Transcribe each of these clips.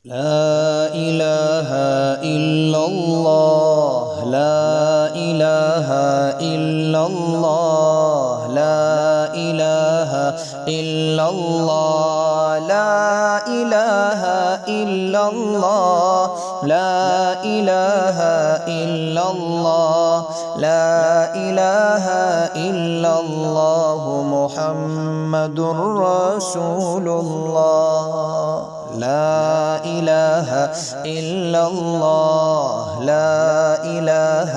لا إله إلا الله لا إله إلا الله لا إله إلا الله لا إله إلا الله لا إله إلا الله لا إله إلا الله محمد رسول الله لا إله إلا الله لا إله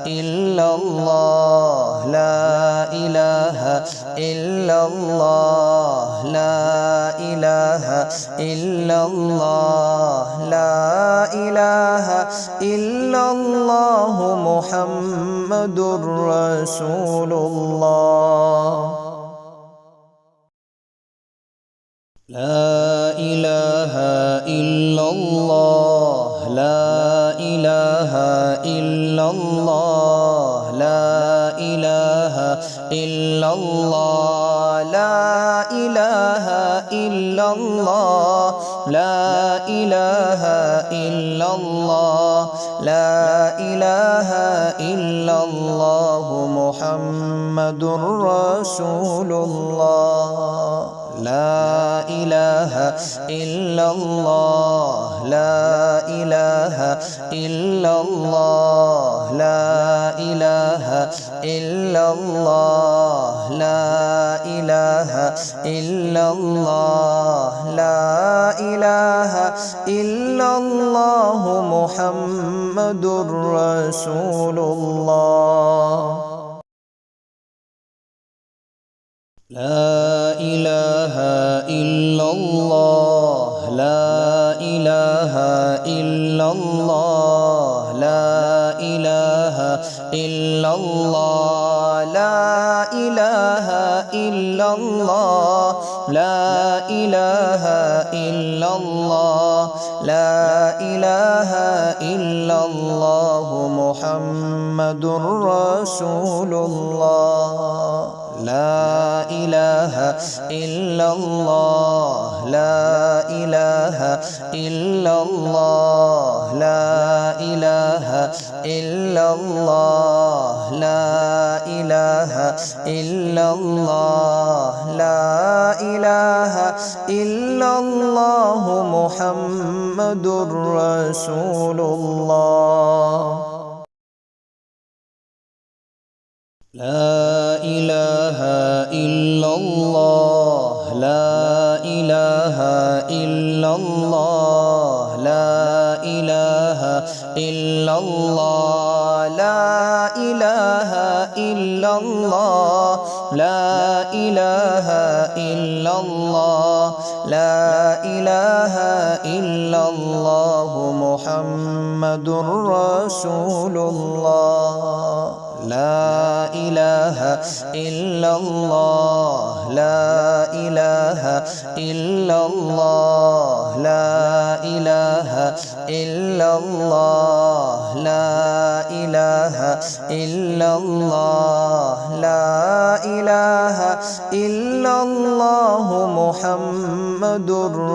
إلا الله لا إله إلا الله لا إله إلا الله لا إله إلا الله محمد رسول الله لا إله إلا الله لا إله إلا الله لا إله إلا الله لا إله إلا الله لا إله إلا الله لا إله إلا الله محمد رسول الله لا إله إلا الله لا إله إلا الله لا إله إلا الله لا إله إلا الله لا إله إلا الله محمد رسول الله لا إله إلا الله لا إله إلا الله لا إله إلا الله لا إله إلا الله لا إله إلا الله لا إله إلا الله محمد رسول الله لا إله إلا الله لا إله إلا الله لا إله إلا الله لا إله إلا الله لا إله إلا الله محمد رسول الله لا إله إلا الله لا إله إلا الله لا إله إلا الله لا إله إلا الله لا إله إلا الله لا إله إلا الله محمد رسول الله لا إله إلا الله لا إله إلا الله لا إله إلا الله لا إله إلا الله لا إله إلا الله محمد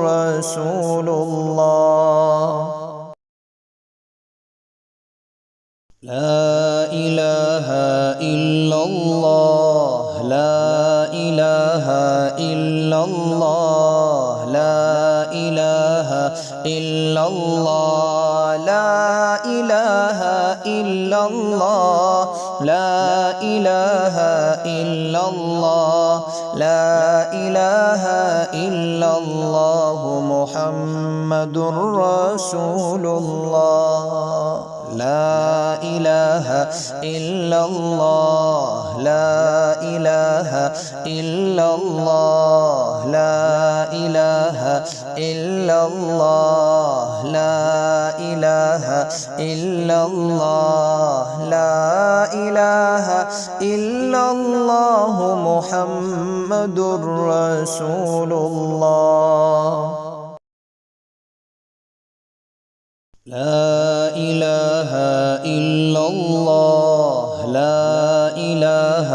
رسول الله لا إله إلا الله لا إله إلا الله لا إله إلا الله لا إله إلا الله لا إله إلا الله لا إله إلا الله محمد رسول الله لا إله إلا الله لا إله إلا الله لا إله إلا الله لا إله إلا الله لا إله إلا الله محمد رسول الله لا إله إلا الله لا إله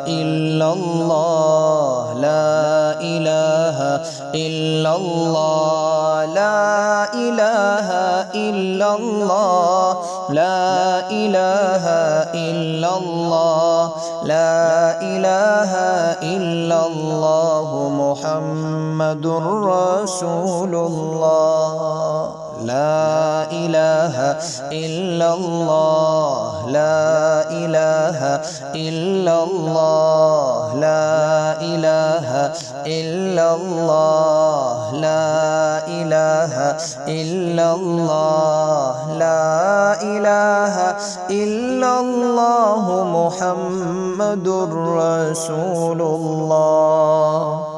إلا الله لا إله إلا الله لا إله إلا الله لا إله إلا الله لا إله إلا الله محمد رسول الله لا إله إلا الله لا إله إلا الله لا إله إلا الله لا إله إلا الله لا إله إلا الله محمد رسول الله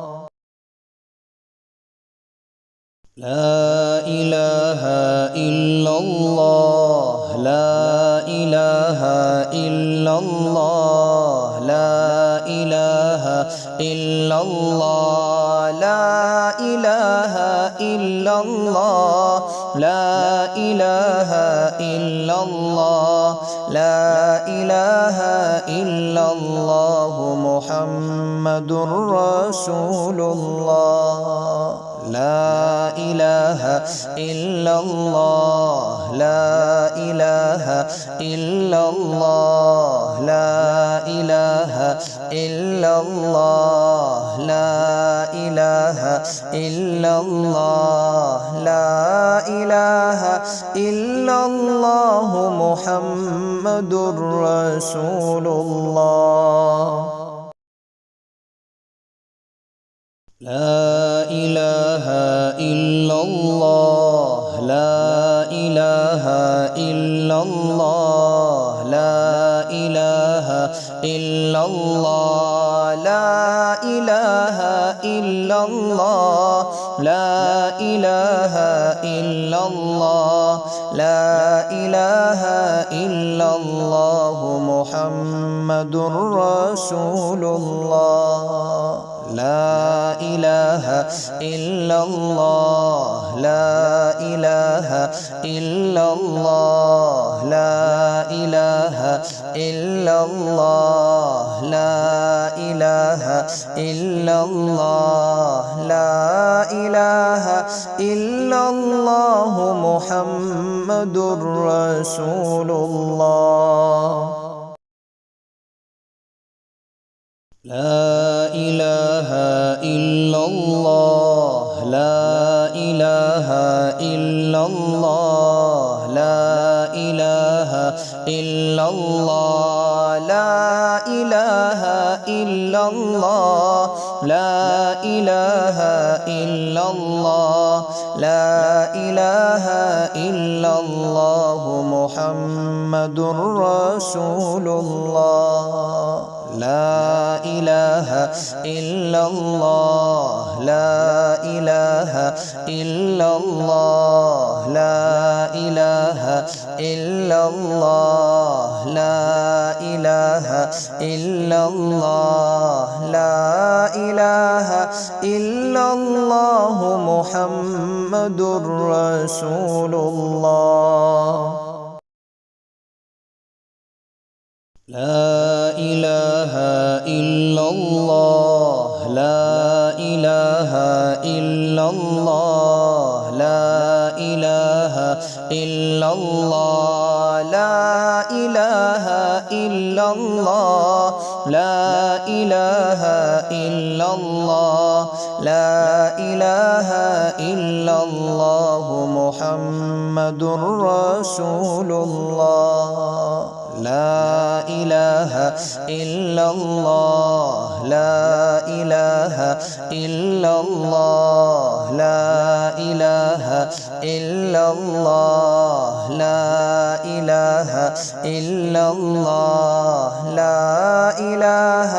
لا إله إلا الله لا إله إلا الله لا إله إلا الله لا إله إلا الله لا إله إلا الله لا إله إلا الله محمد رسول الله لا إله إلا الله لا إله إلا الله لا إله إلا الله لا إله إلا الله لا إله إلا الله محمد رسول الله لا إله إلا الله لا إله إلا الله لا إله إلا الله لا إله إلا الله لا إله إلا الله لا إله إلا الله محمد رسول الله لا إله إلا الله لا إله إلا الله لا إله إلا الله لا إله إلا الله لا إله إلا الله محمد رسول الله لا إله إلا الله لا إله إلا الله لا إله إلا الله لا إله إلا الله لا إله إلا الله لا إله إلا الله محمد رسول الله لا إله إلا الله لا إله إلا الله لا إله إلا الله لا إله إلا الله لا إله إلا الله محمد رسول الله لا إله إلا الله لا إله إلا الله لا إله إلا الله لا إله إلا الله لا إله إلا الله لا إله إلا الله محمد رسول الله لا إله إلا الله لا إله إلا الله لا إله إلا الله لا إله إلا الله لا إله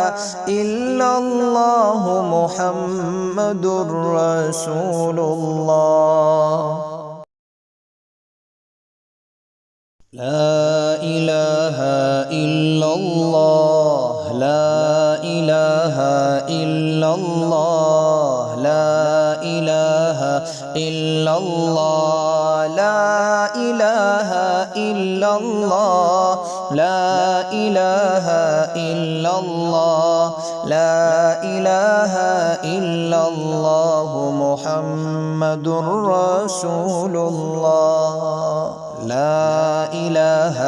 إلا الله محمد رسول الله لا إله إلا الله لا إله إلا الله لا إله إلا الله لا إله إلا الله لا إله إلا الله لا إله إلا الله محمد رسول الله لا إله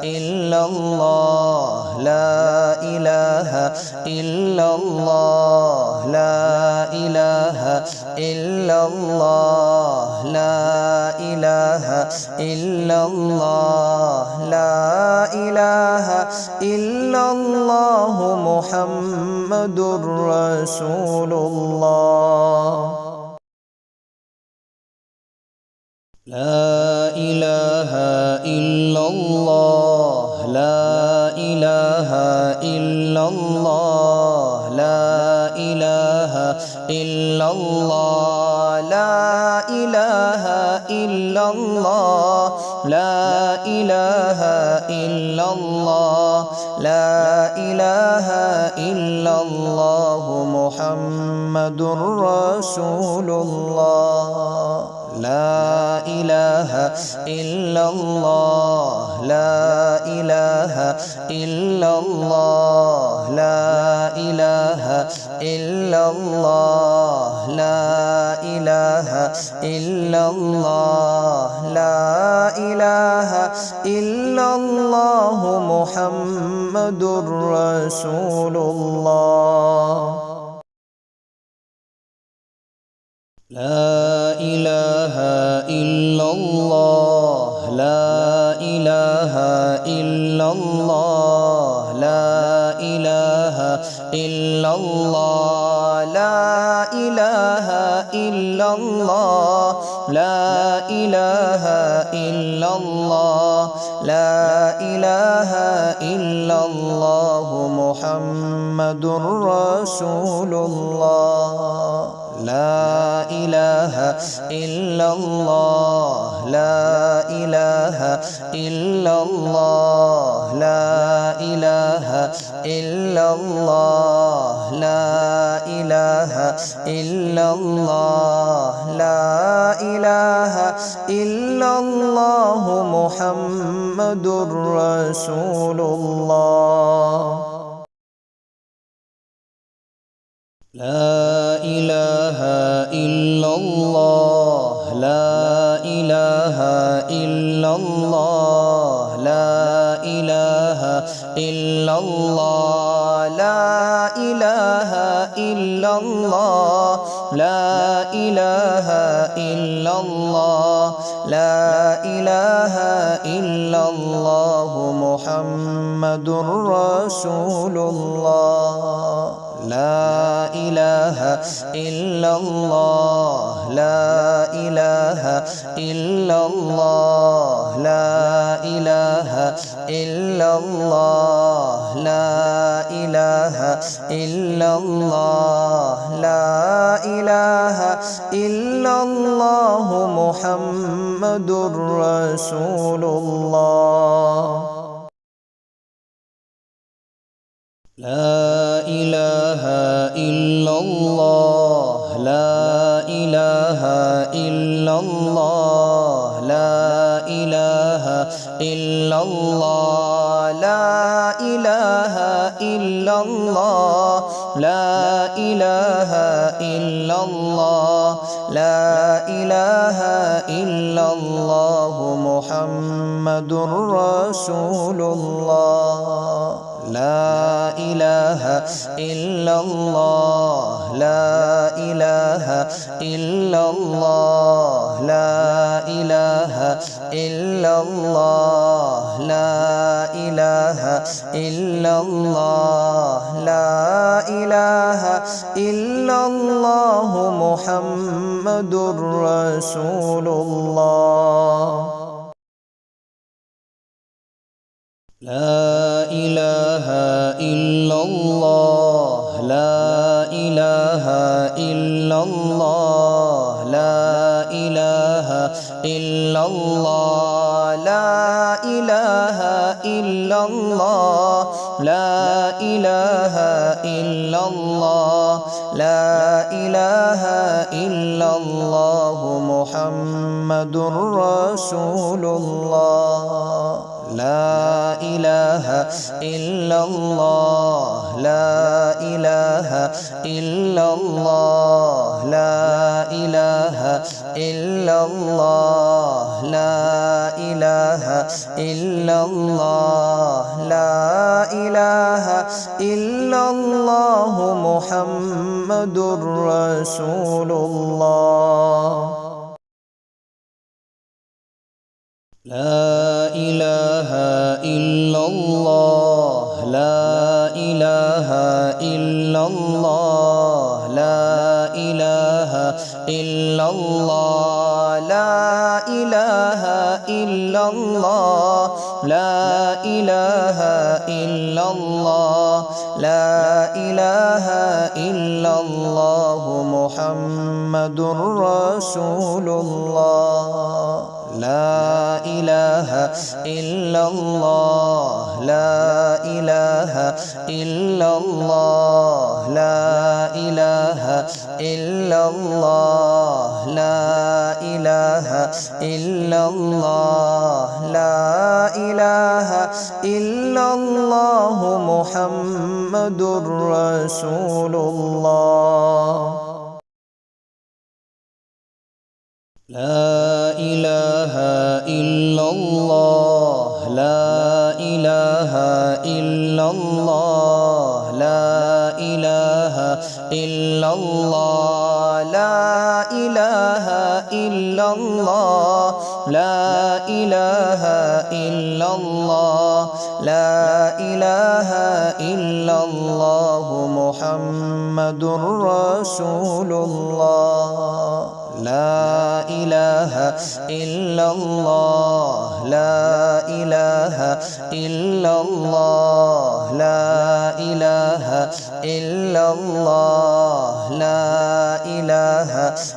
إلا الله لا إله إلا الله لا إله إلا الله لا إله إلا الله لا إله إلا الله محمد رسول الله لا إله إلا الله لا إله إلا الله لا إله إلا الله لا إله إلا الله لا إله إلا الله لا إله إلا الله محمد رسول الله لا إله إلا الله لا إله إلا الله لا إله إلا الله لا إله إلا الله لا إله إلا الله محمد رسول الله لا إله إلا الله لا إله إلا الله لا إله إلا الله لا إله إلا الله لا إله إلا الله لا إله إلا الله محمد رسول الله لا إله إلا الله لا إله إلا الله لا إله إلا الله لا إله إلا الله لا إله إلا الله محمد رسول الله لا إله إلا الله لا إله إلا الله لا إله إلا الله لا إله إلا الله لا إله إلا الله لا إله إلا الله محمد رسول الله لا إله إلا الله لا إله إلا الله لا إله إلا الله لا إله إلا الله لا إله إلا الله محمد رسول الله لا إله إلا الله لا إله إلا الله لا إله إلا الله لا إله إلا الله لا إله إلا الله لا إله إلا الله محمد رسول الله لا إله إلا الله لا إله إلا الله لا إله إلا الله لا إله إلا الله لا إله إلا الله محمد رسول الله لا إله إلا الله لا إله إلا الله لا إله إلا الله لا إله إلا الله لا إله إلا الله لا إله إلا الله محمد رسول الله لا إله إلا الله لا إله إلا الله لا إله إلا الله لا إله إلا الله لا إله إلا الله محمد رسول الله لا إله إلا الله لا إله إلا الله لا إله إلا الله لا إله إلا الله لا إله إلا الله لا إله إلا الله محمد رسول الله لا إله إلا الله لا إله إلا الله لا إله إلا الله لا إله إلا الله لا إله إلا الله محمد رسول الله لا إله إلا الله لا إله إلا الله لا إله إلا الله لا إله إلا الله لا إله إلا الله لا إله إلا الله محمد رسول الله لا إله إلا الله لا إله إلا الله لا إله إلا الله لا إله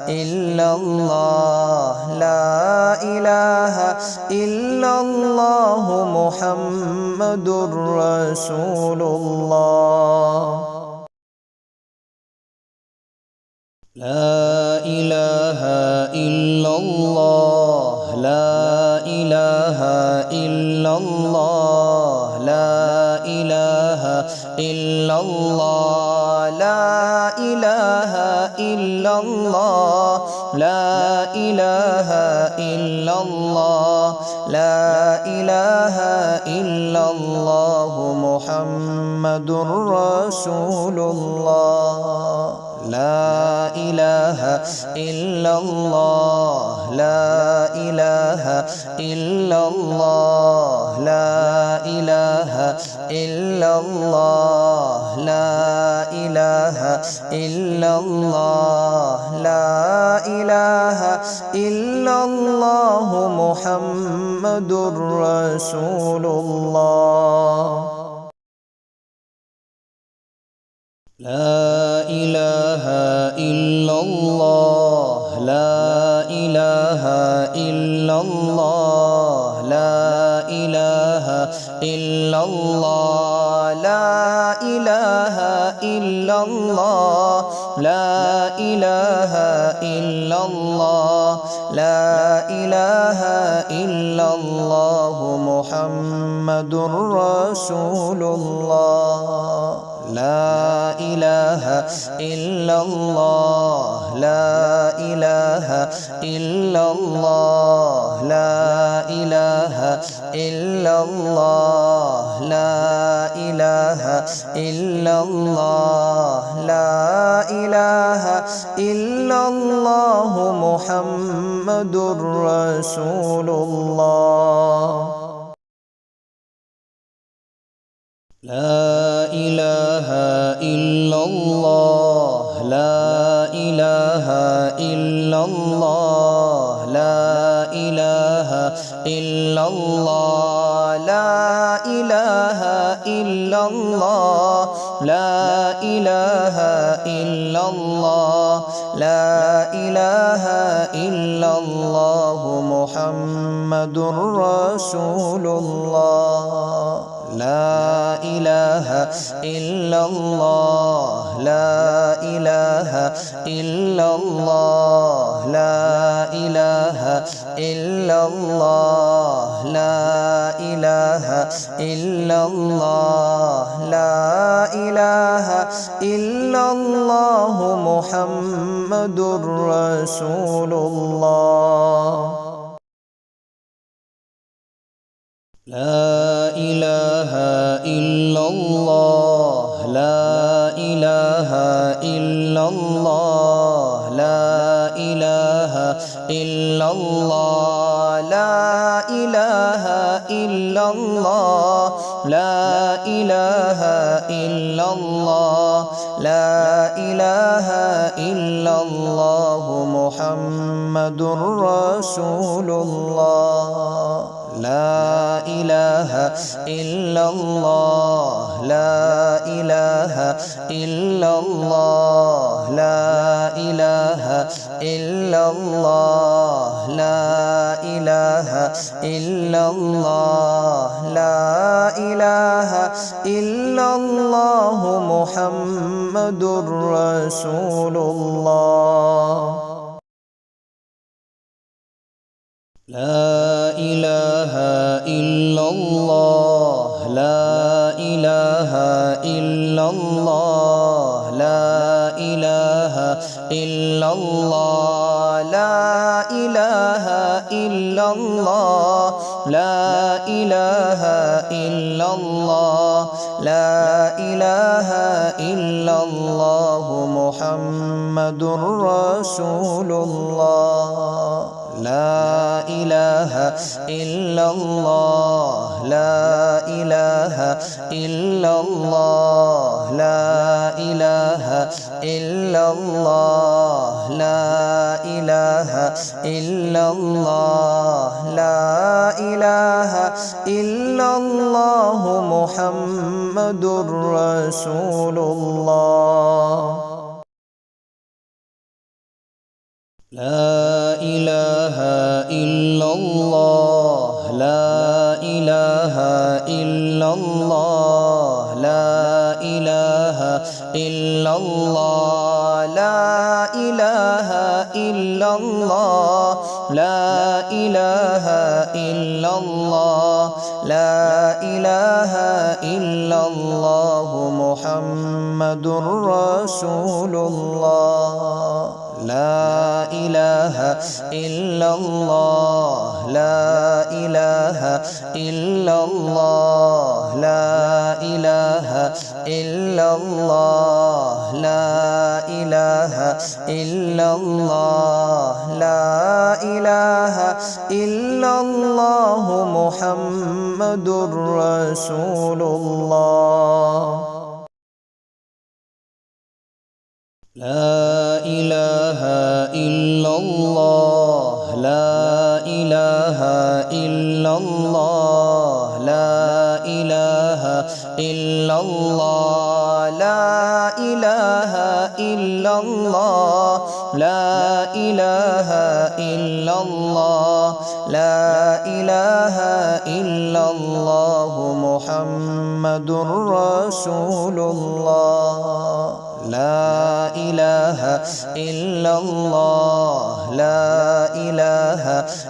إلا الله لا إله إلا الله محمد رسول الله لا إله إلا الله لا إله إلا الله لا إله إلا الله لا إله إلا الله لا إله إلا الله لا إله إلا الله محمد رسول الله لا إله إلا الله لا إله إلا الله لا إله إلا الله لا إله إلا الله لا إله إلا الله محمد رسول الله لا إله إلا الله لا إله إلا الله لا إله إلا الله لا إله إلا الله لا إله إلا الله لا إله إلا الله محمد رسول الله لا إله إلا الله لا إله إلا الله لا إله إلا الله لا إله إلا الله لا إله إلا الله محمد رسول الله لا إله إلا الله لا إله إلا الله لا إله إلا الله لا إله إلا الله لا إله إلا الله لا إله إلا الله محمد رسول الله لا إله إلا الله لا إله إلا الله لا إله إلا الله لا إله إلا الله لا إله إلا الله محمد رسول الله لا إله إلا الله لا إله إلا الله لا إله إلا الله لا إله إلا الله لا إله إلا الله لا إله إلا الله محمد رسول الله لا إله إلا الله لا إله إلا الله لا إله إلا الله لا إله إلا الله لا إله إلا الله محمد رسول الله لا إله إلا الله لا إله إلا الله لا إله إلا الله لا إله إلا الله لا إله إلا الله لا إله إلا الله محمد رسول الله لا إله إلا الله لا إله إلا الله لا إله إلا الله لا إله إلا الله لا إله إلا الله محمد رسول الله لا إله إلا الله لا إله إلا الله لا إله إلا الله لا إله إلا الله لا إله إلا الله لا إله إلا الله محمد رسول الله لا إله إلا الله لا إله إلا الله لا إله إلا الله لا إله إلا الله لا إله إلا الله محمد رسول الله لا إله إلا الله لا إله إلا الله لا إله إلا الله لا إله إلا الله لا إله إلا الله لا إله إلا الله محمد رسول الله لا إله إلا الله لا إله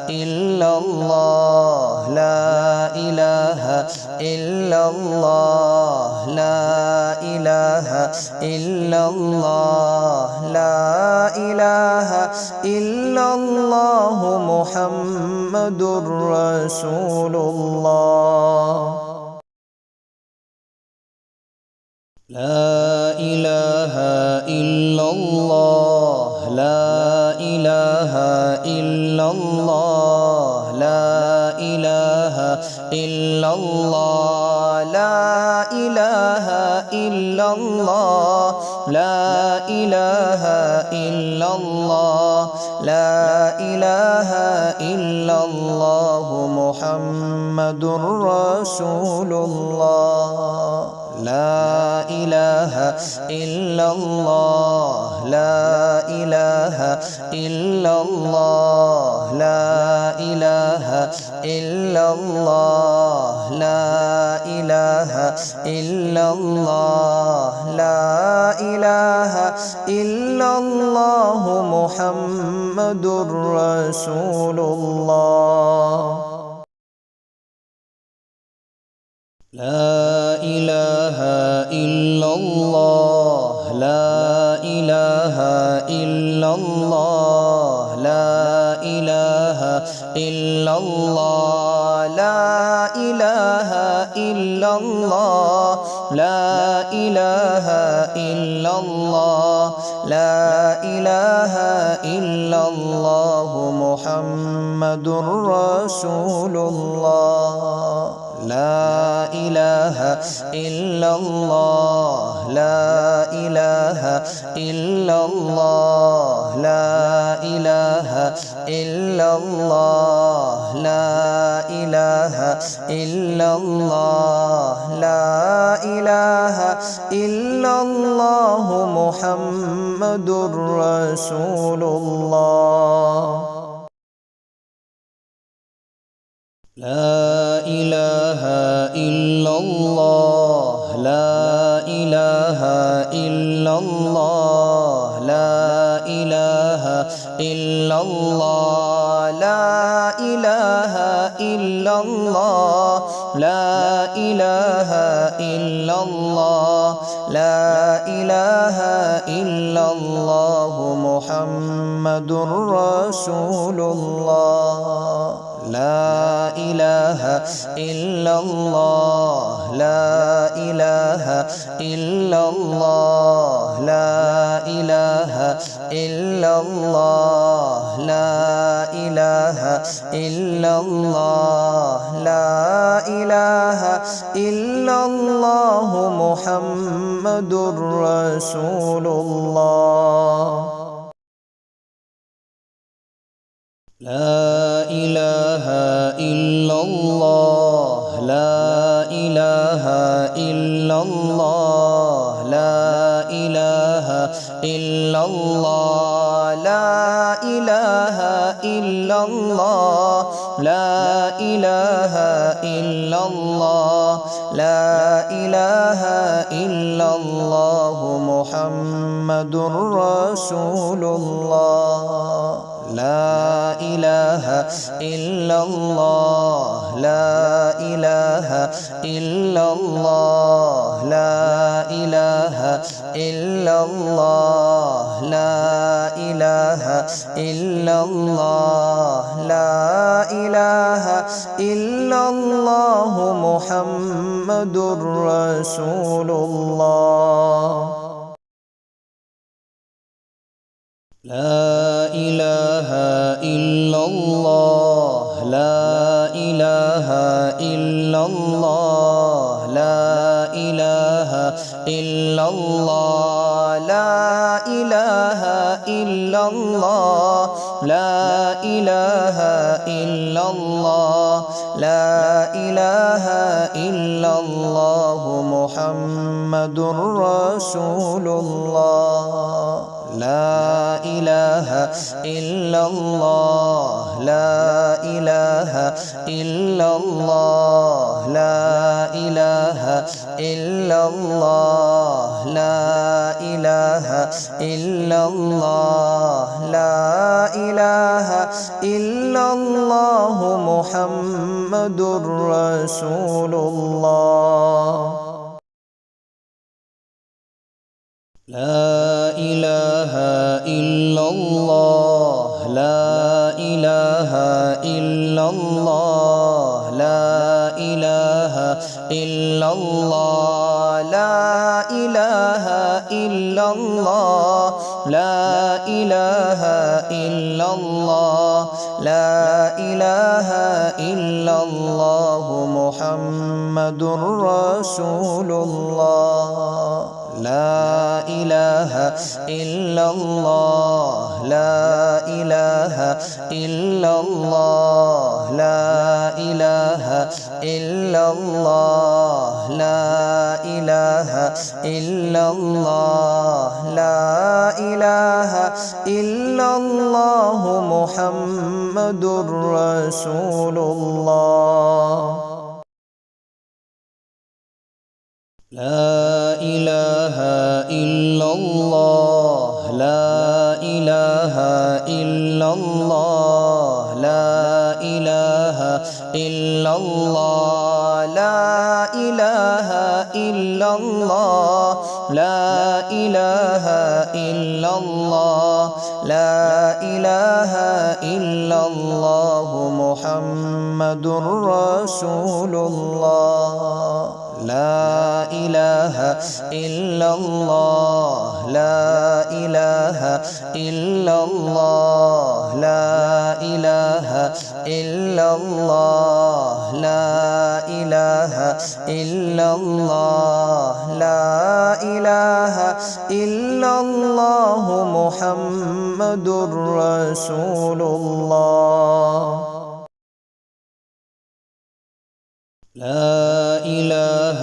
إلا الله لا إله إلا الله لا إله إلا الله لا إله إلا الله محمد رسول الله لا إله إلا الله لا إله إلا الله لا إله إلا الله لا إله إلا الله لا إله إلا الله لا إله إلا الله محمد رسول الله لا إله إلا الله لا إله إلا الله لا إله إلا الله لا إله إلا الله لا إله إلا الله محمد رسول الله لا إله إلا الله لا إله إلا الله لا إله إلا الله لا إله إلا الله لا إله إلا الله لا إله إلا الله محمد رسول الله لا إله إلا الله لا إله إلا الله لا إله إلا الله لا إله إلا الله لا إله إلا الله محمد رسول الله لا إله إلا الله لا إله إلا الله لا إله إلا الله لا إله إلا الله لا إله إلا الله لا إله إلا الله محمد رسول الله لا إله إلا الله لا إله إلا الله لا إله إلا الله لا إله إلا الله لا إله إلا الله محمد رسول الله لا إله إلا الله لا إله إلا الله لا إله إلا الله لا إله إلا الله لا إله إلا الله لا إله إلا الله محمد رسول الله لا إله إلا الله لا إله إلا الله لا إله إلا الله لا إله إلا الله لا إله إلا الله محمد رسول الله لا إله إلا الله لا إله إلا الله لا إله إلا الله لا إله إلا الله لا إله إلا الله لا إله إلا الله محمد رسول الله لا إله إلا الله لا إله إلا الله لا إله إلا الله لا إله إلا الله لا إله إلا الله محمد رسول الله لا إله إلا الله لا إله إلا الله لا إله إلا الله لا إله إلا الله لا إله إلا الله لا إله إلا الله محمد رسول الله لا إله إلا الله لا إله إلا الله لا إله إلا الله لا إله إلا الله لا إله إلا الله محمد رسول الله لا إله إلا الله لا إله إلا الله لا إله إلا الله لا إله إلا الله لا إله إلا الله لا إله إلا الله محمد رسول الله لا إله إلا الله لا إله إلا الله لا إله إلا الله لا إله إلا الله لا إله إلا الله محمد رسول الله لا إله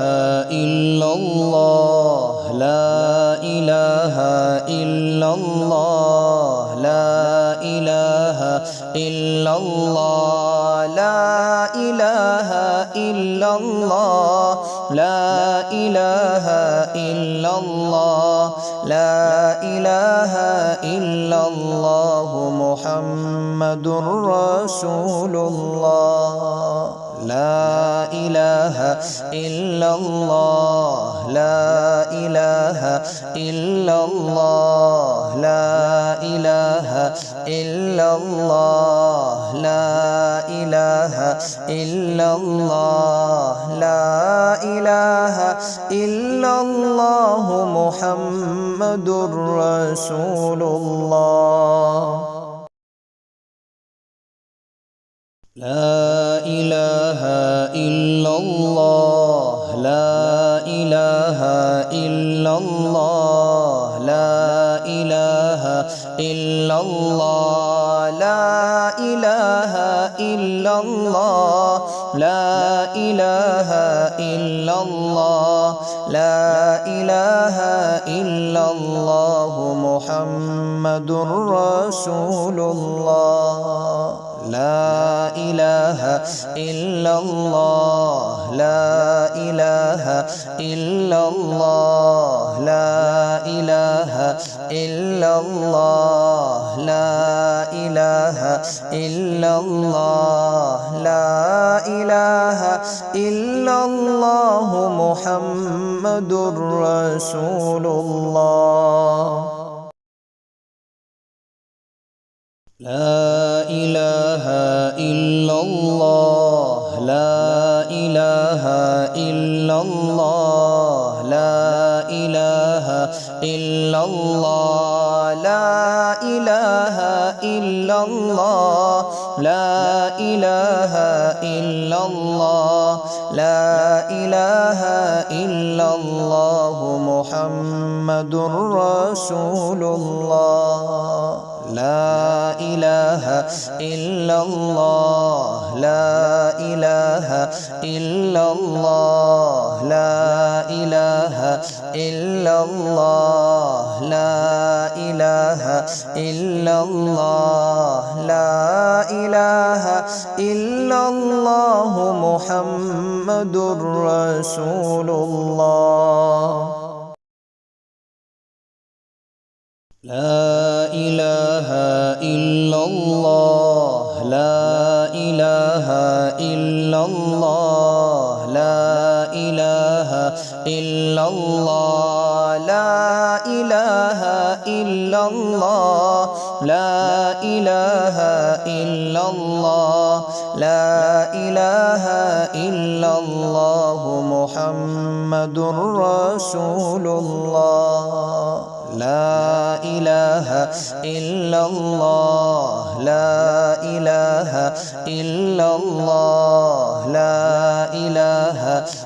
إلا الله لا إله إلا الله لا إله إلا الله لا إله إلا الله لا إله إلا الله لا إله إلا الله محمد رسول الله لا إله إلا الله لا إله إلا الله لا إله إلا الله لا إله إلا الله لا إله إلا الله محمد رسول الله لا إله إلا الله لا إله إلا الله لا إله إلا الله لا إله إلا الله لا إله إلا الله لا إله إلا الله محمد رسول الله لا إله إلا الله لا إله إلا الله لا إله إلا الله لا إله إلا الله لا إله إلا الله محمد رسول الله لا إله إلا الله لا إله إلا الله لا إله إلا الله لا إله إلا الله لا إله إلا الله لا إله إلا الله محمد رسول الله لا إله إلا الله لا إله إلا الله لا إله إلا الله لا إله إلا الله لا إله إلا الله محمد رسول الله لا إله إلا الله لا إله إلا الله لا إله إلا الله لا إله إلا الله لا إله إلا الله لا إله إلا الله محمد رسول الله لا إله إلا الله لا إله إلا الله لا إله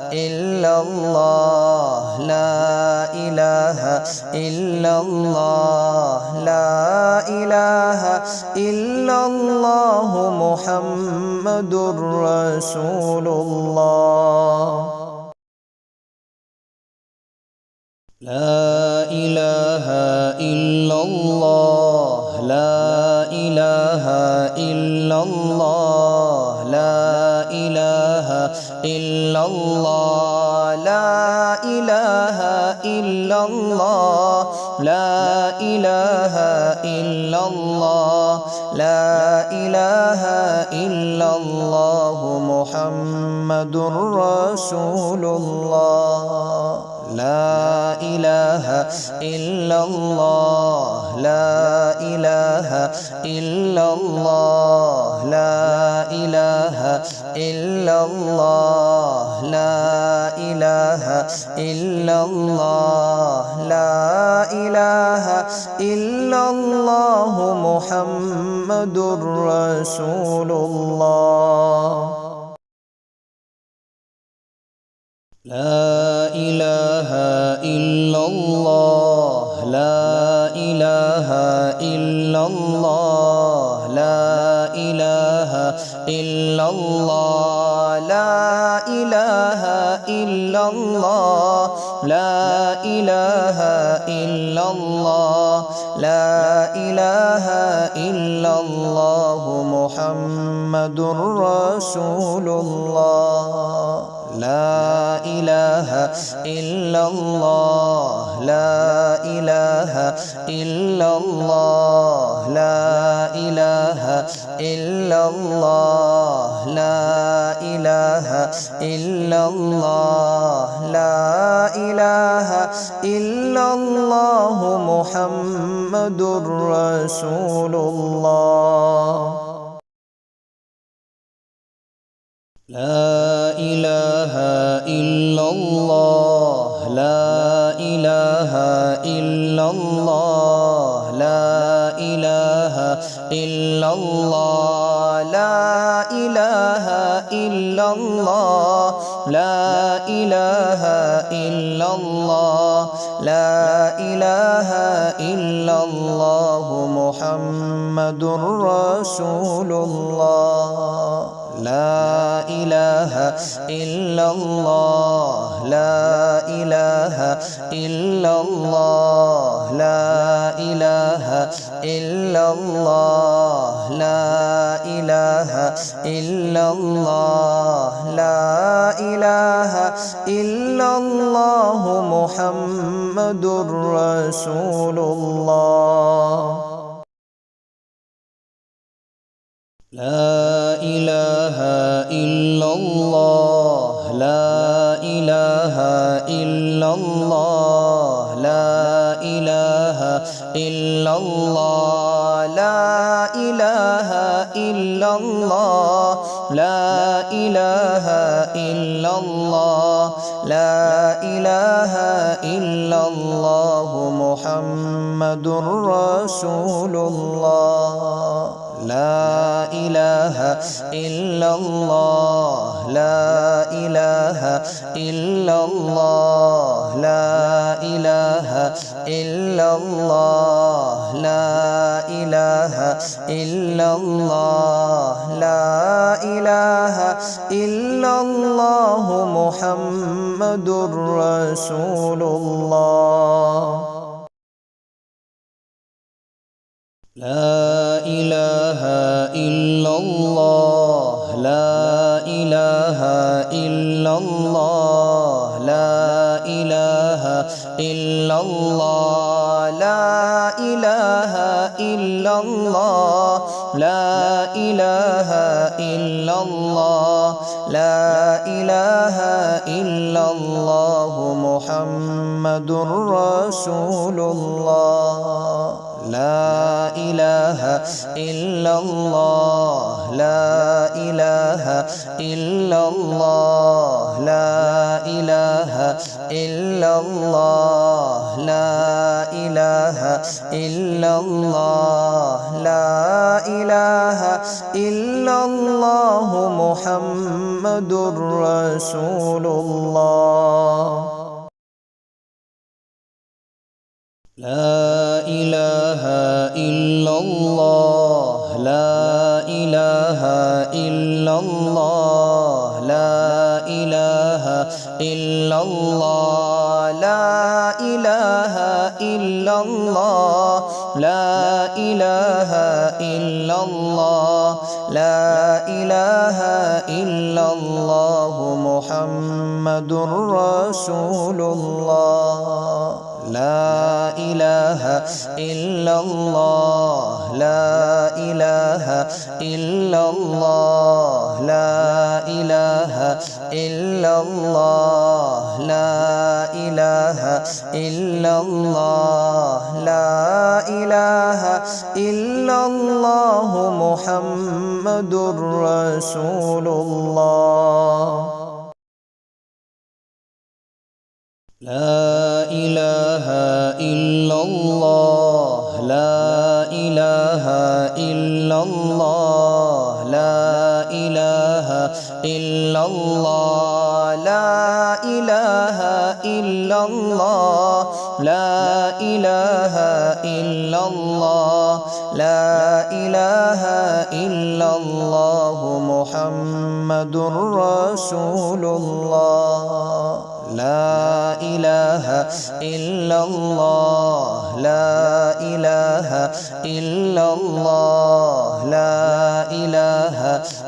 إلا الله لا إله إلا الله لا إله إلا الله محمد رسول الله لا إله إلا الله لا إله إلا الله لا إله إلا الله لا إله إلا الله لا إله إلا الله لا إله إلا الله محمد رسول الله لا إله إلا الله لا إله إلا الله لا إله إلا الله لا إله إلا الله لا إله إلا الله محمد رسول الله لا إله إلا الله لا إله إلا الله لا إله إلا الله لا إله إلا الله لا إله إلا الله لا إله إلا الله محمد رسول الله لا إله إلا الله لا إله إلا الله لا إله إلا الله لا إله إلا الله لا إله إلا الله محمد رسول الله لا إله إلا الله لا إله إلا الله لا إله إلا الله لا إله إلا الله لا إله إلا الله لا إله إلا الله محمد رسول الله لا إله إلا الله لا إله إلا الله لا إله إلا الله لا إله إلا الله لا إله إلا الله محمد رسول الله لا إله إلا الله لا إله إلا الله لا إله إلا الله لا إله إلا الله لا إله إلا الله لا إله إلا الله محمد رسول الله لا إله إلا الله لا إله إلا الله لا إله إلا الله لا إله إلا الله لا إله إلا الله محمد رسول الله لا إله إلا الله لا إله إلا الله لا إله إلا الله لا إله إلا الله لا إله إلا الله لا إله إلا الله محمد رسول الله لا إله إلا الله لا إله إلا الله لا إله إلا الله لا إله إلا الله لا إله إلا الله محمد رسول الله لا إله إلا الله لا إله إلا الله لا إله إلا الله لا إله إلا الله لا إله إلا الله لا إله إلا الله محمد رسول الله لا إله إلا الله لا إله إلا الله لا إله إلا الله لا إله إلا الله لا إله إلا الله محمد رسول الله لا إله إلا الله لا إله إلا الله لا إله إلا الله لا إله إلا الله لا إله إلا الله لا إله إلا الله محمد رسول الله لا إله إلا الله لا إله إلا الله لا إله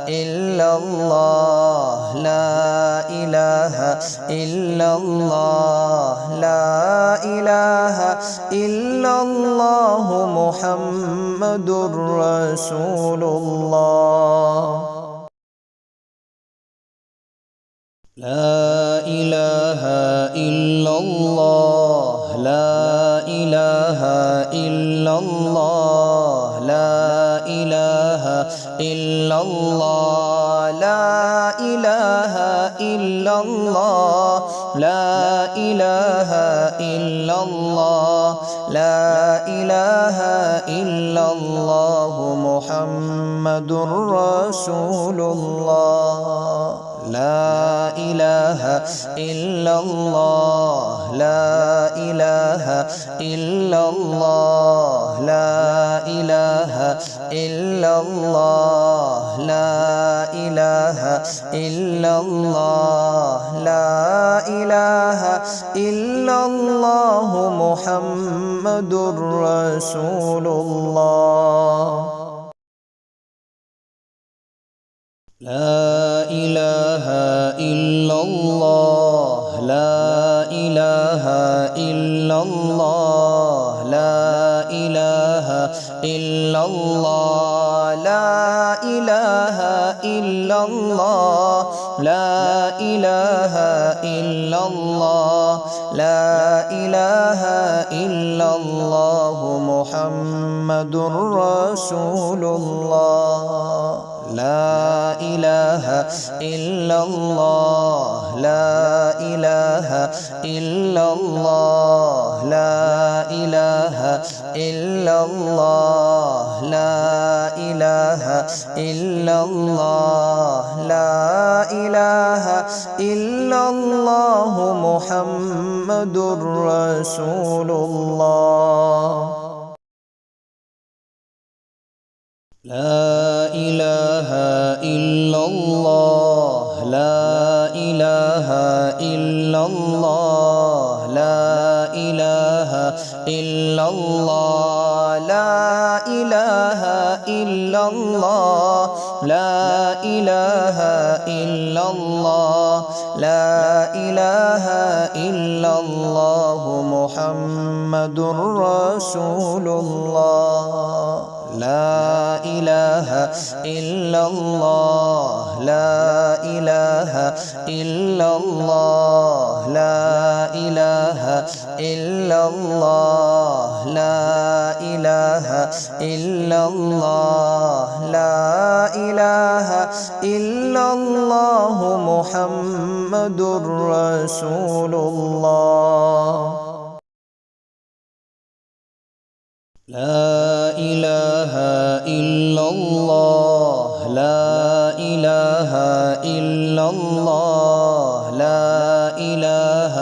إلا الله لا إله إلا الله لا إله إلا الله محمد رسول الله لا إله إلا الله لا إله إلا الله لا إله إلا الله لا إله إلا الله لا إله إلا الله لا إله إلا الله محمد رسول الله لا إله إلا الله لا إله إلا الله لا إله إلا الله لا إله إلا الله لا إله إلا الله محمد رسول الله لا إله إلا الله لا إله إلا الله لا إله إلا الله لا إله إلا الله لا إله إلا الله لا إله إلا الله محمد رسول الله لا إله إلا الله لا إله إلا الله لا إله إلا الله لا إله إلا الله لا إله إلا الله محمد رسول الله لا إله إلا الله لا إله إلا الله لا إله إلا الله لا إله إلا الله لا إله إلا الله لا إله إلا الله محمد رسول الله لا إله إلا الله لا إله إلا الله لا إله إلا الله لا إله إلا الله لا إله إلا الله محمد رسول الله لا إله إلا الله لا إله إلا الله لا إله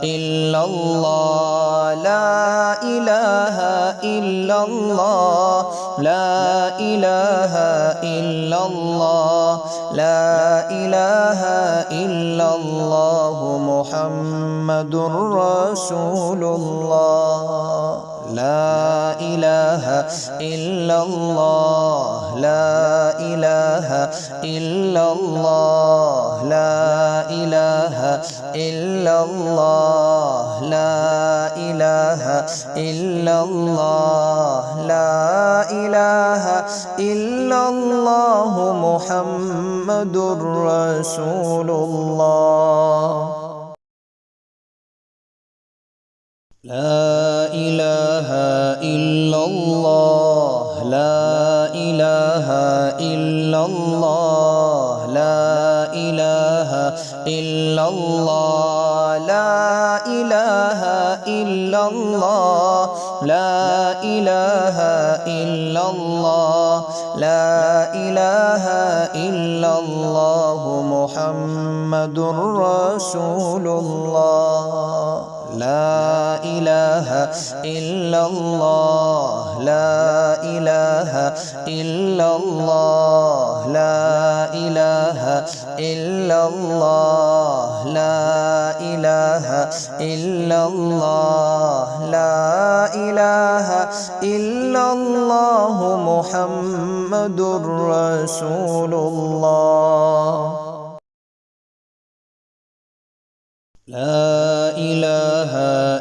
إلا الله لا إله إلا الله لا إله إلا الله لا إله إلا الله محمد رسول الله لا إله إلا الله لا إله إلا الله لا إله إلا الله لا إله إلا الله لا إله إلا الله محمد رسول الله لا إله إلا الله لا إله إلا الله لا إله إلا الله لا إله إلا الله لا إله إلا الله لا إله إلا الله محمد رسول الله لا إله إلا الله لا إله إلا الله لا إله إلا الله لا إله إلا الله لا إله إلا الله محمد رسول الله لا إله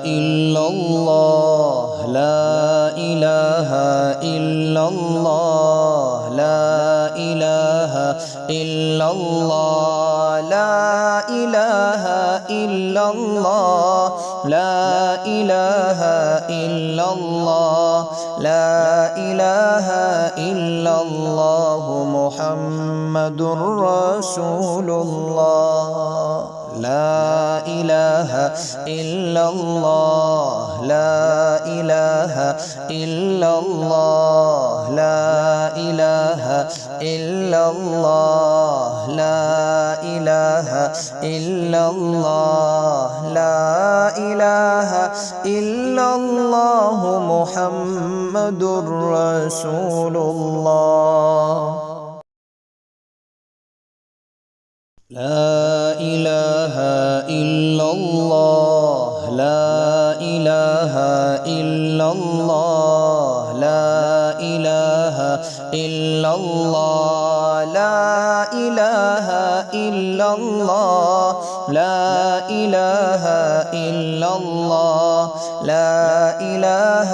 إلا الله لا إله إلا الله لا إله إلا الله لا إله إلا الله لا إله إلا الله لا إله إلا الله محمد رسول الله لا إله إلا الله لا إله إلا الله لا إله إلا الله لا إله إلا الله لا إله إلا الله محمد رسول الله لا إله إلا الله لا إله إلا الله لا إله إلا الله لا إله إلا الله لا إله إلا الله لا إله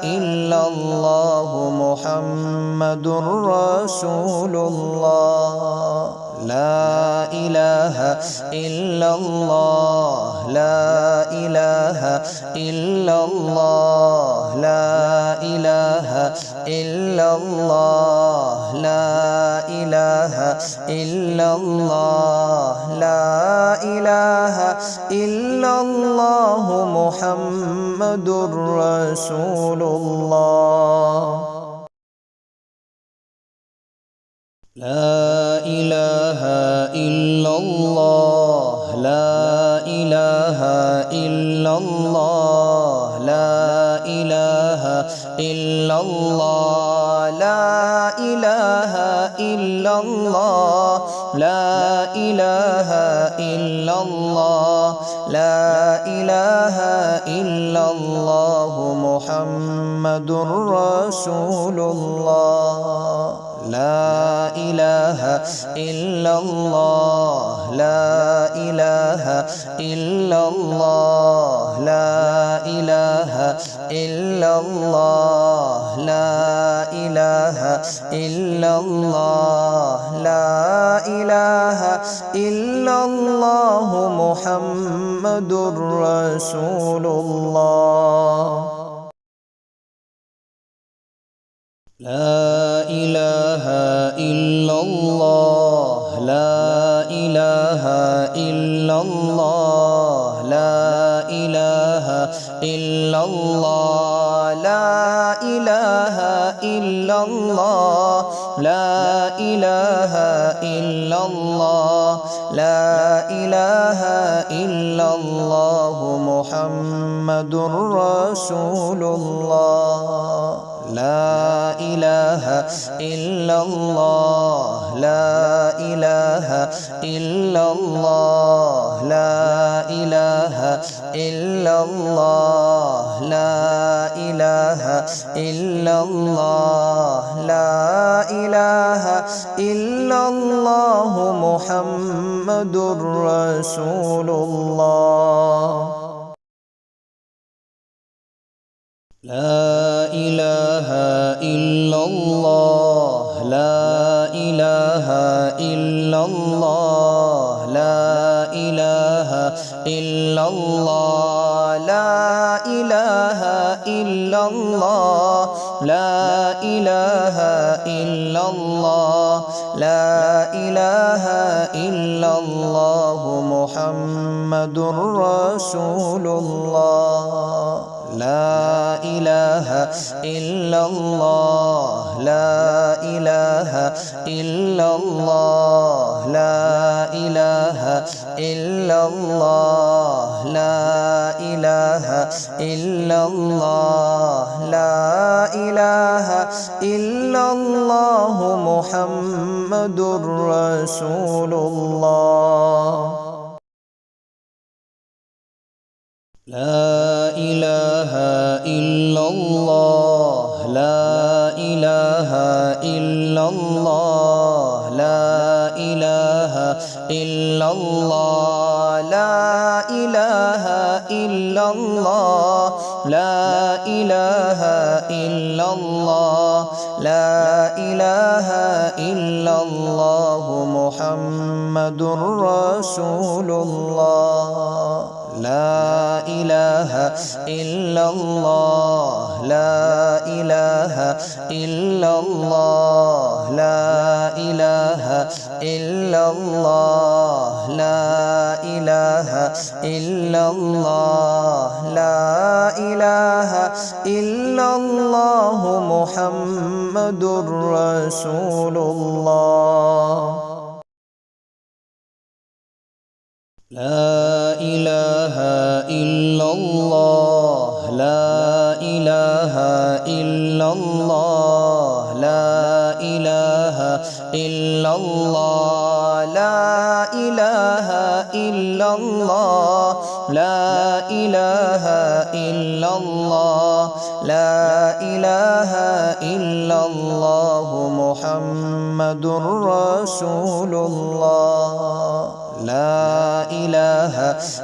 إلا الله محمد رسول الله لا إله إلا الله لا إله إلا الله لا إله إلا الله لا إله إلا الله لا إله إلا الله محمد رسول الله لا إله إلا الله لا إله إلا الله لا إله إلا الله لا إله إلا الله لا إله إلا الله لا إله إلا الله محمد رسول الله لا إله إلا الله لا إله إلا الله لا إله إلا الله لا إله إلا الله لا إله إلا الله محمد رسول الله لا إله إلا الله لا إله إلا الله لا إله إلا الله لا إله إلا الله لا إله إلا الله لا إله إلا الله محمد رسول الله لا إله إلا الله لا إله إلا الله لا إله إلا الله لا إله إلا الله لا إله إلا الله محمد رسول الله لا إله إلا الله لا إله إلا الله لا إله إلا الله لا إله إلا الله لا إله إلا الله لا إله إلا الله محمد رسول الله لا إله إلا الله لا إله إلا الله لا إله إلا الله لا إله إلا الله لا إله إلا الله محمد رسول الله لا إله إلا الله لا إله إلا الله لا إله إلا الله لا إله إلا الله لا إله إلا الله لا إله إلا الله محمد رسول الله لا إله إلا الله لا إله إلا الله لا إله إلا الله لا إله إلا الله لا إله إلا الله محمد رسول الله لا إله إلا الله لا إله إلا الله لا إله إلا الله لا إله إلا الله لا إله إلا الله لا إله إلا الله محمد رسول الله لا إله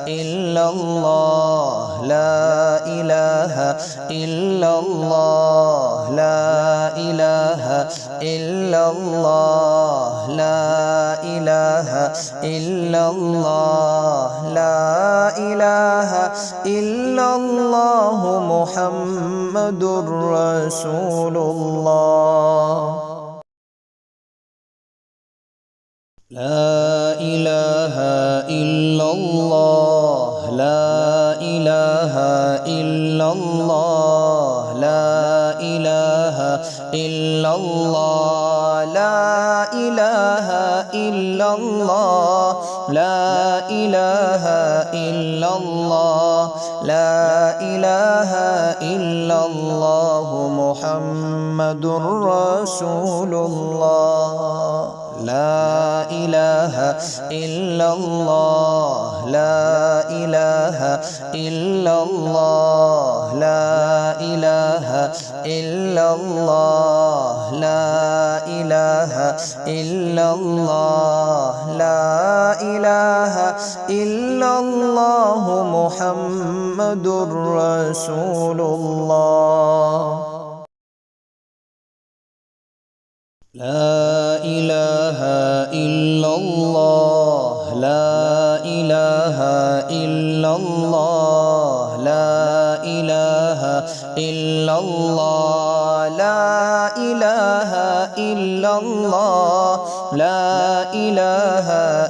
إلا الله لا إله إلا الله لا إله إلا الله لا إله إلا الله لا إله إلا الله محمد رسول الله لا إله إلا الله لا إله إلا الله لا إله إلا الله لا إله إلا الله لا إله إلا الله لا إله إلا الله محمد رسول الله لا إله إلا الله لا إله إلا الله لا إله إلا الله لا إله إلا الله لا إله إلا الله محمد رسول الله لا إله إلا الله لا إله إلا الله لا إله إلا الله لا إله إلا الله لا إله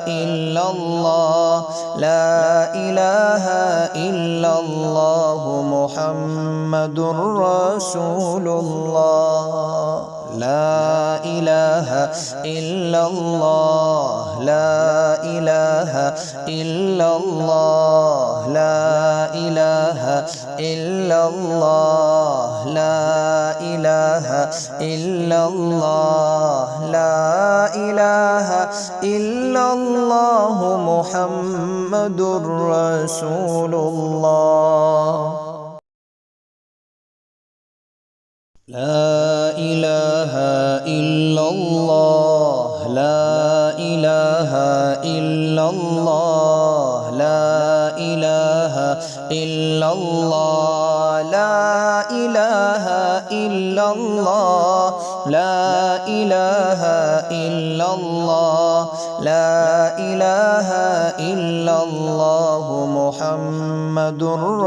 إلا الله لا إله إلا الله محمد رسول الله لا إله إلا الله لا إله إلا الله لا إله إلا الله لا إله إلا الله لا إله إلا الله محمد رسول الله لا إله إلا الله لا إله إلا الله لا إله إلا الله لا إله إلا الله لا إله إلا الله لا إله إلا الله محمد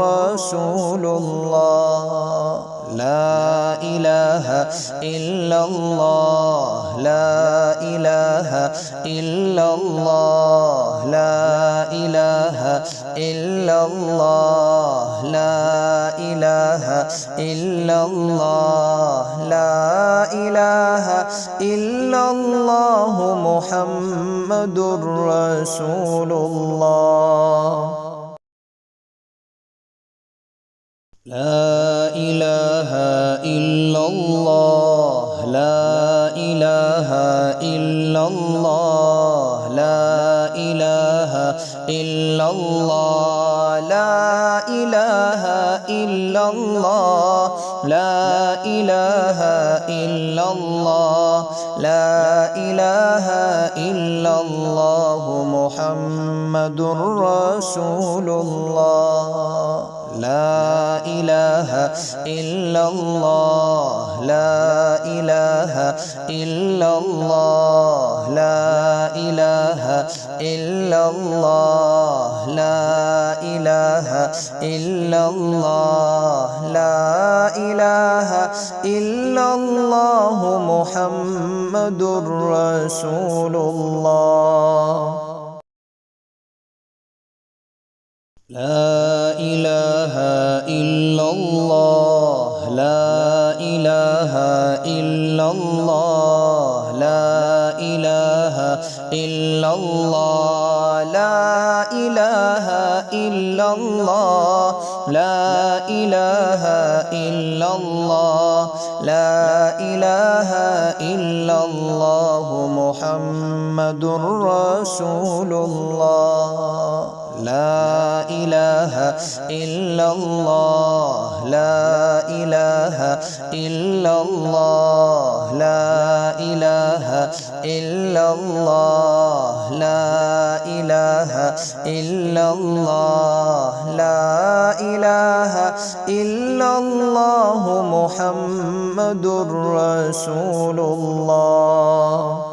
رسول الله لا إله إلا الله لا إله إلا الله لا إله إلا الله لا إله إلا الله لا إله إلا الله محمد رسول الله لا إله إلا الله لا إله إلا الله لا إله إلا الله لا إله إلا الله لا إله إلا الله لا إله إلا الله محمد رسول الله لا إله إلا الله لا إله إلا الله لا إله إلا الله لا إله إلا الله لا إله إلا الله محمد رسول الله لا إله إلا الله لا إله إلا الله لا إله إلا الله لا إله إلا الله لا إله إلا الله لا إله إلا الله محمد رسول الله لا إله إلا الله لا إله إلا الله لا إله إلا الله لا إله إلا الله لا إله إلا الله محمد رسول الله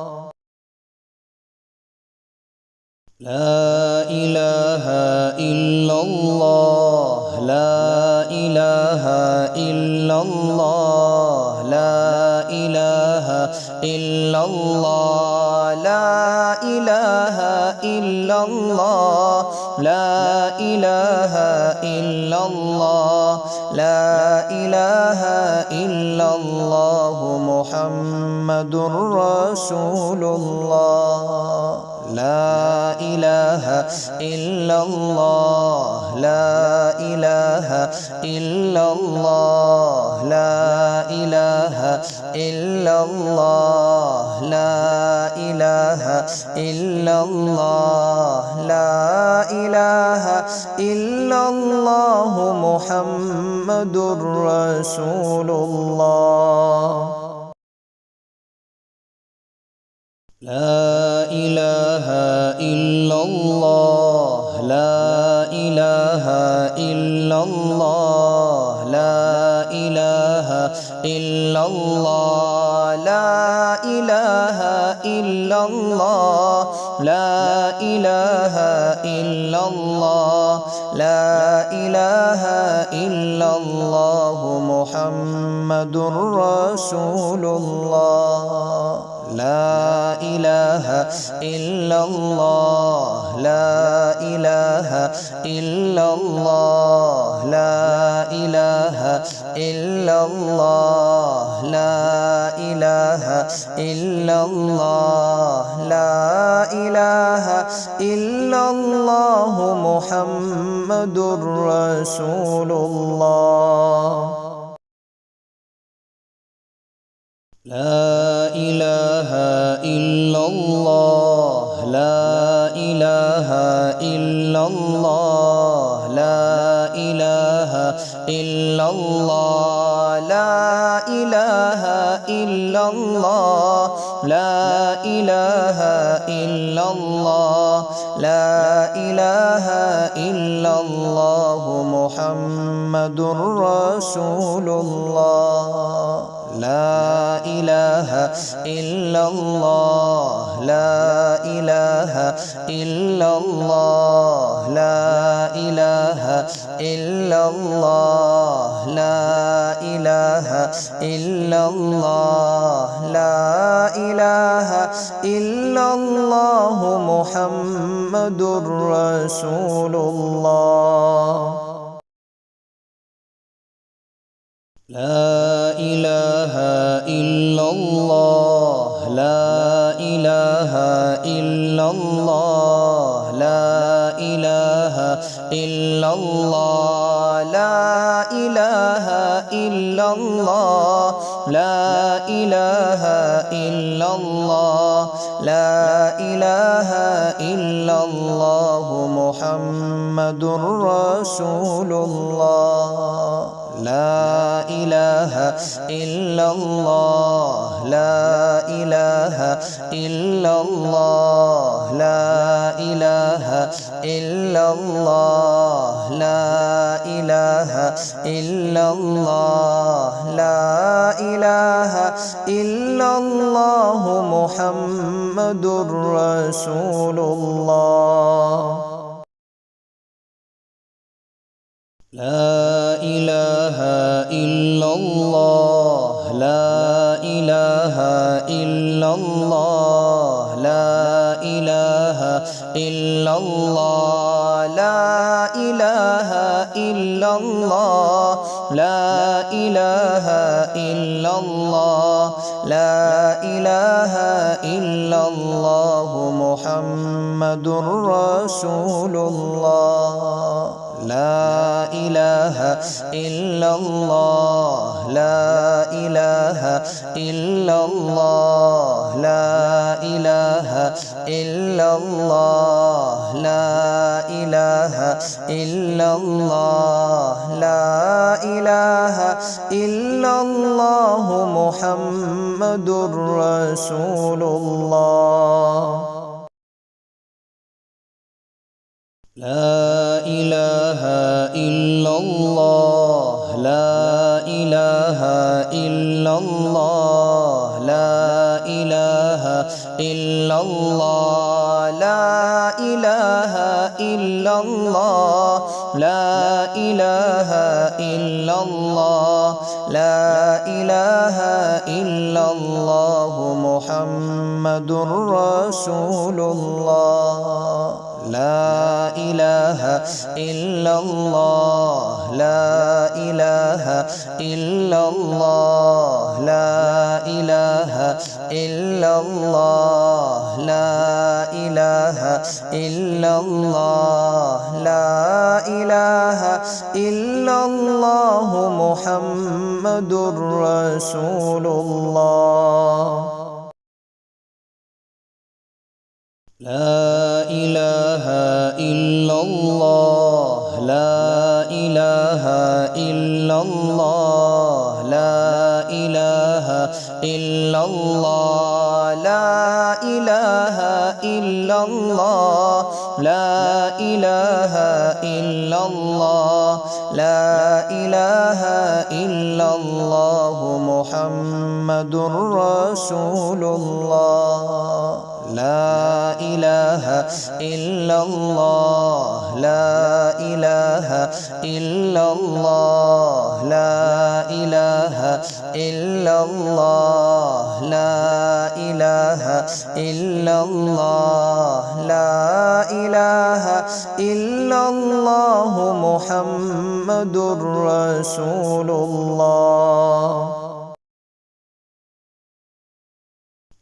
لا إله إلا الله لا إله إلا الله لا إله إلا الله لا إله إلا الله لا إله إلا الله لا إله إلا الله محمد رسول الله لا إله إلا الله لا إله إلا الله لا إله إلا الله لا إله إلا الله لا إله إلا الله محمد رسول الله لا إله إلا الله لا إله إلا الله لا إله إلا الله لا إله إلا الله لا إله إلا الله لا إله إلا الله محمد رسول الله لا إله إلا الله لا إله إلا الله لا إله إلا الله لا إله إلا الله لا إله إلا الله محمد رسول الله لا إله إلا الله لا إله إلا الله لا إله إلا الله لا إله إلا الله لا إله إلا الله لا إله إلا الله محمد رسول الله لا إله إلا الله لا إله إلا الله لا إله إلا الله لا إله إلا الله لا إله إلا الله محمد رسول الله لا إله إلا الله لا إله إلا الله لا إله إلا الله لا إله إلا الله لا إله إلا الله لا إله إلا الله محمد رسول الله لا إله إلا الله لا إله إلا الله لا إله إلا الله لا إله إلا الله لا إله إلا الله محمد رسول الله لا إله إلا الله لا إله إلا الله لا إله إلا الله لا إله إلا الله لا إله إلا الله لا إله إلا الله محمد رسول الله لا إله إلا الله لا إله إلا الله لا إله إلا الله لا إله إلا الله لا إله إلا الله محمد رسول الله لا إله إلا الله لا إله إلا الله لا إله إلا الله لا إله إلا الله لا إله إلا الله لا إله إلا الله محمد رسول الله لا إله إلا الله لا إله إلا الله لا إله إلا الله لا إله إلا الله لا إله إلا الله محمد رسول الله لا إله إلا الله لا إله إلا الله لا إله إلا الله لا إله إلا الله لا إله إلا الله لا إله إلا الله محمد رسول الله لا إله إلا الله لا إله إلا الله لا إله إلا الله لا إله إلا الله لا إله إلا الله محمد رسول الله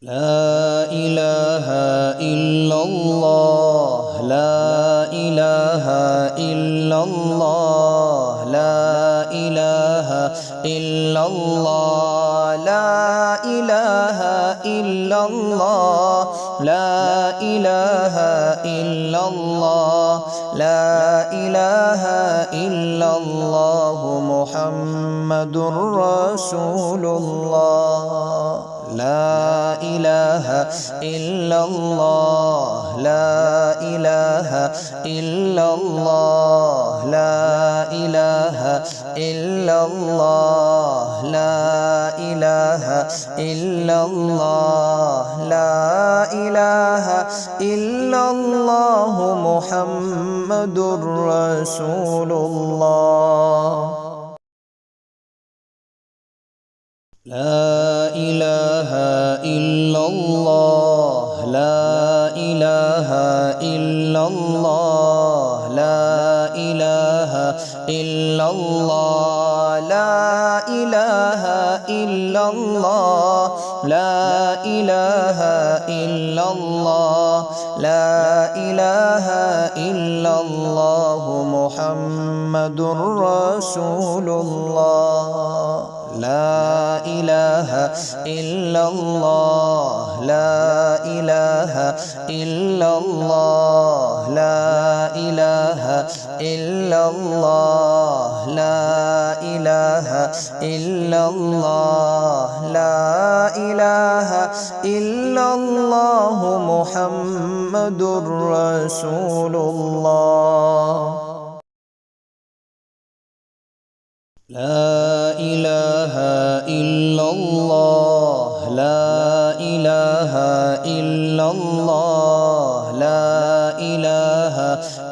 لا إله إلا الله لا إله إلا الله لا إله إلا الله لا إله الله لا إله إلا الله لا إله إلا الله محمد رسول الله لا إله إلا الله لا إله إلا الله لا إله إلا الله لا إله إلا الله لا إله إلا الله محمد رسول الله لا إله إلا الله لا إله إلا الله لا إله إلا الله لا إله إلا الله لا إله إلا الله لا إله إلا الله محمد رسول الله لا إله إلا الله لا إله إلا الله لا إله إلا الله لا إله إلا الله لا إله إلا الله محمد رسول الله لا إله إلا الله لا إله إلا الله لا إله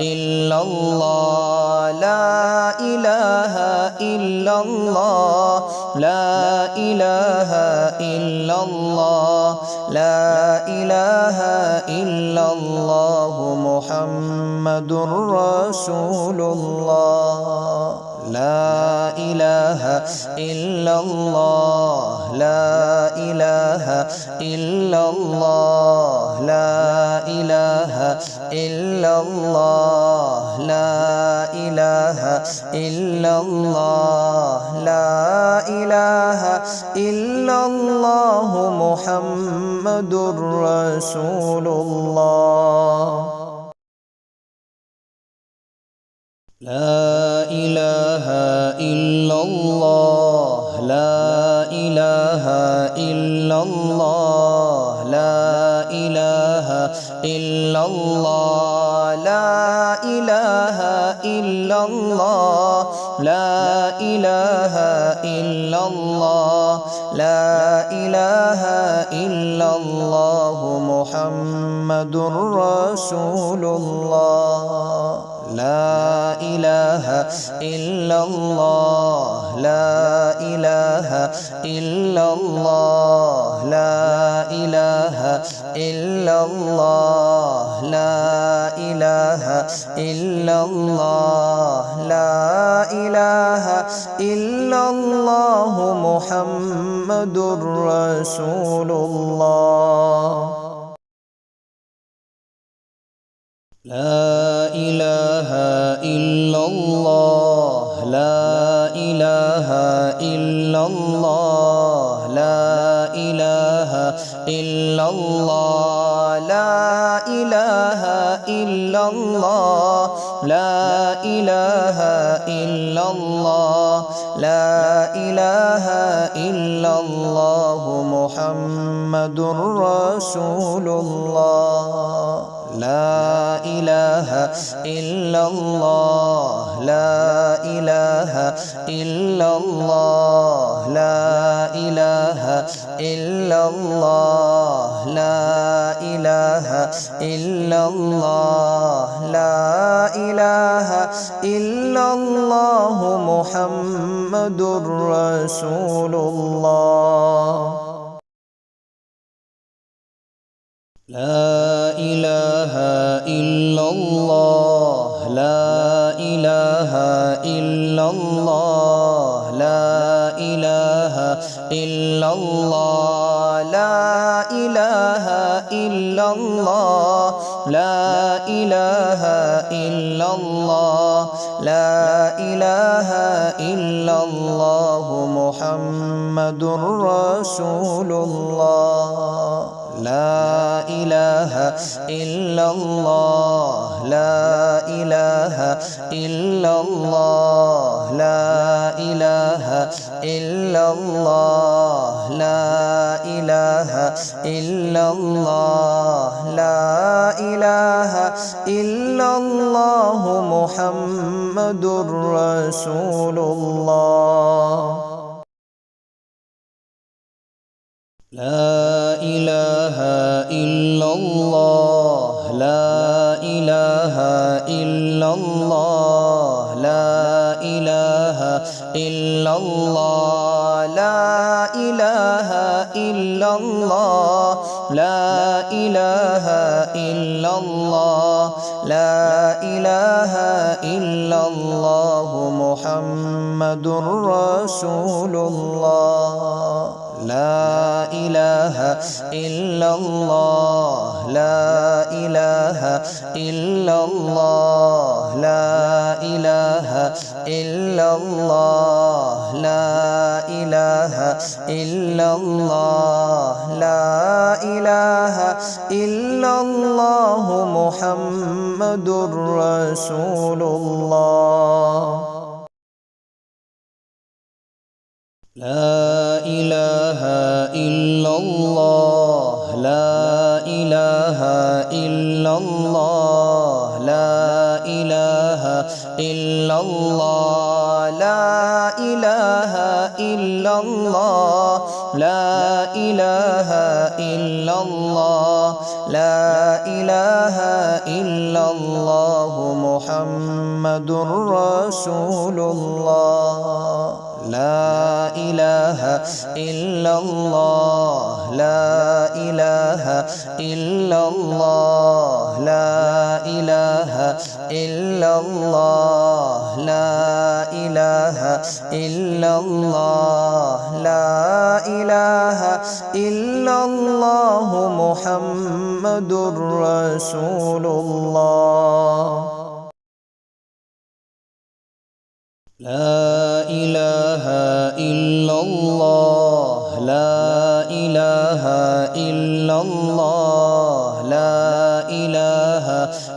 إلا الله لا إله إلا الله لا إله إلا الله لا إله إلا الله محمد رسول الله لا إله إلا الله لا إله إلا الله لا إله إلا الله لا إله إلا الله لا إله إلا الله محمد رسول الله لا إله إلا الله لا إله إلا الله لا إله إلا الله لا إله إلا الله لا إله إلا الله لا إله إلا الله محمد رسول الله لا إله إلا الله لا إله إلا الله لا إله إلا الله لا إله إلا الله لا إله إلا الله محمد رسول الله لا إله إلا الله لا إله إلا الله لا إله إلا الله لا إله إلا الله لا إله إلا الله لا إله إلا الله محمد رسول الله لا إله إلا الله لا إله إلا الله لا إله إلا الله لا إله إلا الله لا إله إلا الله محمد رسول الله لا إله إلا الله لا إله إلا الله لا إله إلا الله لا إله إلا الله لا إله إلا الله لا إله إلا الله محمد رسول الله لا إله إلا الله لا إله إلا الله لا إله إلا الله لا إله إلا الله لا إله إلا الله محمد رسول الله لا إله إلا الله لا إله إلا الله لا إله إلا الله لا إله إلا الله لا إله إلا الله لا إله إلا الله محمد رسول الله لا إله إلا الله لا إله إلا الله لا إله إلا الله لا إله إلا الله لا إله إلا الله محمد رسول الله لا إله إلا الله لا إله إلا الله لا إله إلا الله لا إله إلا الله لا إله إلا الله لا إله إلا الله محمد رسول الله لا إله إلا الله لا إله إلا الله لا إله إلا الله لا إله إلا الله لا إله إلا الله محمد رسول الله لا إله إلا الله لا إله إلا الله لا إله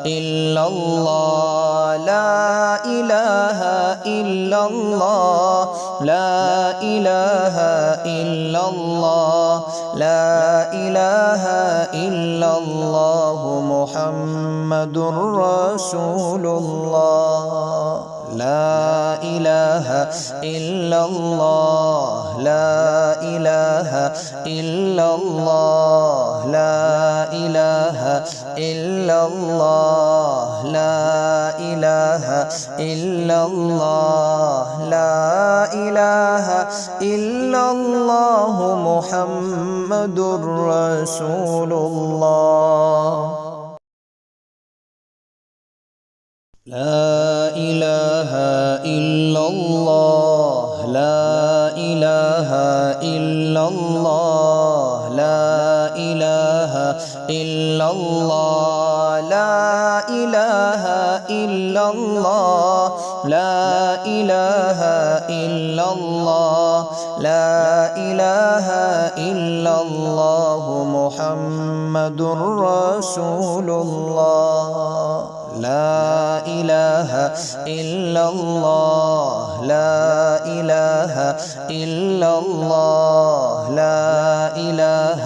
إلا الله لا إله إلا الله لا إله إلا الله لا إله إلا الله محمد رسول الله لا إله إلا الله لا إله إلا الله لا إله إلا الله لا إله إلا الله لا إله إلا الله محمد رسول الله لا إله إلا الله لا إله إلا الله لا إله إلا الله لا إله إلا الله لا إله إلا الله لا إله إلا الله محمد رسول الله لا إله إلا الله لا إله إلا الله لا إله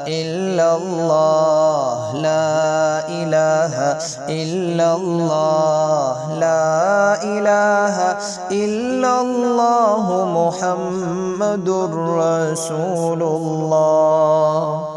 إلا الله لا إله إلا الله لا إله إلا الله محمد رسول الله